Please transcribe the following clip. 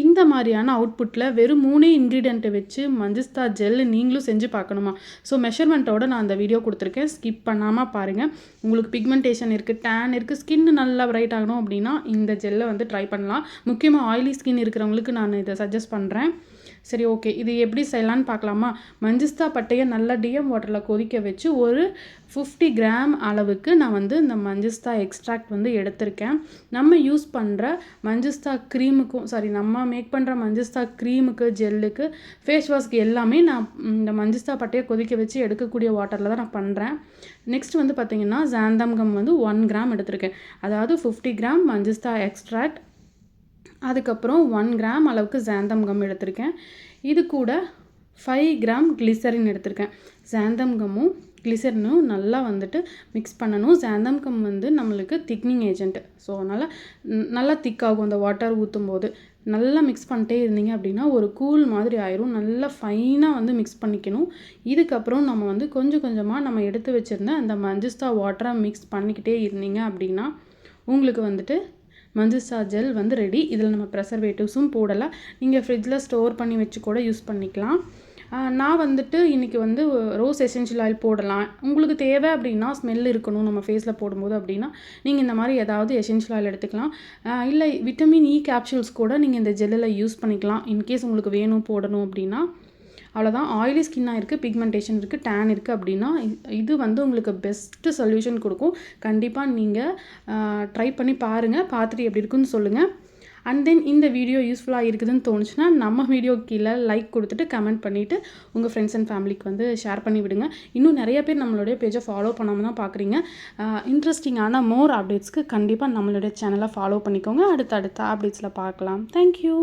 இந்த மாதிரியான அவுட்புட்டில் வெறும் 3 இன்க்ரீடியண்ட்டை வச்சு மஞ்சிஸ்தா ஜெல் நீங்களும் செஞ்சு பார்க்கணுமா? ஸோ மெஷர்மெண்ட்டோட நான் அந்த வீடியோ கொடுத்துருக்கேன், ஸ்கிப் பண்ணாமல் பாருங்கள். உங்களுக்கு பிக்மெண்டேஷன் இருக்குது, டேன் இருக்குது, ஸ்கின் நல்லா பிரைட் ஆகணும் அப்படின்னா இந்த ஜெல்லை வந்து ட்ரை பண்ணலாம். முக்கியமாக ஆயிலி ஸ்கின் இருக்கிறவங்களுக்கு நான் இதை சஜஸ்ட் பண்ணுறேன். சரி, ஓகே, இது எப்படி செய்யலான்னு பார்க்கலாமா? மஞ்சிஸ்தா பட்டையை நல்லா டிஎம் வாட்டரில் கொதிக்க வச்சு ஒரு 50 கிராம் அளவுக்கு நான் வந்து இந்த மஞ்சிஸ்தா எக்ஸ்ட்ராக்ட் வந்து எடுத்திருக்கேன். நம்ம யூஸ் பண்ணுற மஞ்சிஸ்தா க்ரீமுக்கும் நம்ம மேக் பண்ணுற மஞ்சிஸ்தா க்ரீமுக்கு, ஜெல்லுக்கு, ஃபேஸ் வாஷ்க்கு எல்லாமே நான் இந்த மஞ்சிஸ்தா பட்டையை கொதிக்க வச்சு எடுக்கக்கூடிய வாட்டரில் தான் நான் பண்ணுறேன். நெக்ஸ்ட் வந்து பார்த்திங்கன்னா ஜாந்தம் கம் வந்து 1 கிராம் எடுத்திருக்கேன். அதாவது 50 கிராம் மஞ்சிஸ்தா எக்ஸ்ட்ராக்ட், அதுக்கப்புறம் 1 கிராம் அளவுக்கு ஜாந்தம் கம் எடுத்திருக்கேன். இது கூட 5 கிராம் கிளிசரின் எடுத்திருக்கேன். ஜாந்தம் கம்மும் கிளிசரினும் நல்லா வந்துட்டு மிக்ஸ் பண்ணணும். ஜாந்தம் கம் வந்து நம்மளுக்கு திக்னிங் ஏஜென்ட். ஸோ அதனால் நல்லா திக்காகும் அந்த வாட்டர் ஊற்றும் போது. நல்லா மிக்ஸ் பண்ணிட்டே இருந்தீங்க அப்படின்னா ஒரு கூல் மாதிரி ஆயிரும். நல்லா ஃபைனாக வந்து மிக்ஸ் பண்ணிக்கணும். இதுக்கப்புறம் நம்ம வந்து கொஞ்சம் கொஞ்சமாக நம்ம எடுத்து வச்சுருந்த அந்த மஞ்சிஸ்தா வாட்டரை மிக்ஸ் பண்ணிக்கிட்டே இருந்தீங்க அப்படின்னா உங்களுக்கு வந்துட்டு மஞ்சிஸ்தா ஜெல் வந்து ரெடி. இதில் நம்ம ப்ரெசர்வேட்டிவ்ஸும் போடலை. நீங்கள் ஃப்ரிட்ஜில் ஸ்டோர் பண்ணி வச்சு கூட யூஸ் பண்ணிக்கலாம். நான் வந்துட்டு இன்றைக்கி வந்து ரோஸ் எசென்ஷியல் ஆயில் போடலாம். உங்களுக்கு தேவை அப்படின்னா ஸ்மெல் இருக்கணும் நம்ம ஃபேஸில் போடும்போது அப்படின்னா நீங்கள் இந்த மாதிரி ஏதாவது எசென்ஷியல் ஆயில் எடுத்துக்கலாம். இல்லை விட்டமின் இ கேப்சூல்ஸ் கூட நீங்கள் இந்த ஜெல்லில் யூஸ் பண்ணிக்கலாம் இன்கேஸ் உங்களுக்கு வேணும் போடணும் அப்படின்னா. அவ்வளோதான். ஆயிலி ஸ்கின்னாக இருக்குது, பிக்மெண்டேஷன் இருக்குது, டேன் இருக்குது அப்படின்னா இது வந்து உங்களுக்கு பெஸ்ட்டு சொல்யூஷன் கொடுக்கும். கண்டிப்பாக நீங்கள் ட்ரை பண்ணி பாருங்கள். பார்த்துட்டு எப்படி இருக்குன்னு சொல்லுங்கள். அண்ட் தென் இந்த வீடியோ யூஸ்ஃபுல்லாக இருக்குதுன்னு தோணுச்சுன்னா நம்ம வீடியோ கீழே லைக் கொடுத்துட்டு கமெண்ட் பண்ணிவிட்டு உங்கள் ஃப்ரெண்ட்ஸ் அண்ட் ஃபேமிலிக்கு வந்து ஷேர் பண்ணி விடுங்க. இன்னும் நிறைய பேர் நம்மளுடைய பேஜை ஃபாலோ பண்ணாமல் தான் பார்க்குறீங்க. இன்ட்ரெஸ்டிங்கான மோர் அப்டேட்ஸ்க்கு கண்டிப்பாக நம்மளுடைய சேனலை ஃபாலோ பண்ணிக்கோங்க. அடுத்த அப்டேட்ஸில் பார்க்கலாம். தேங்க்யூ.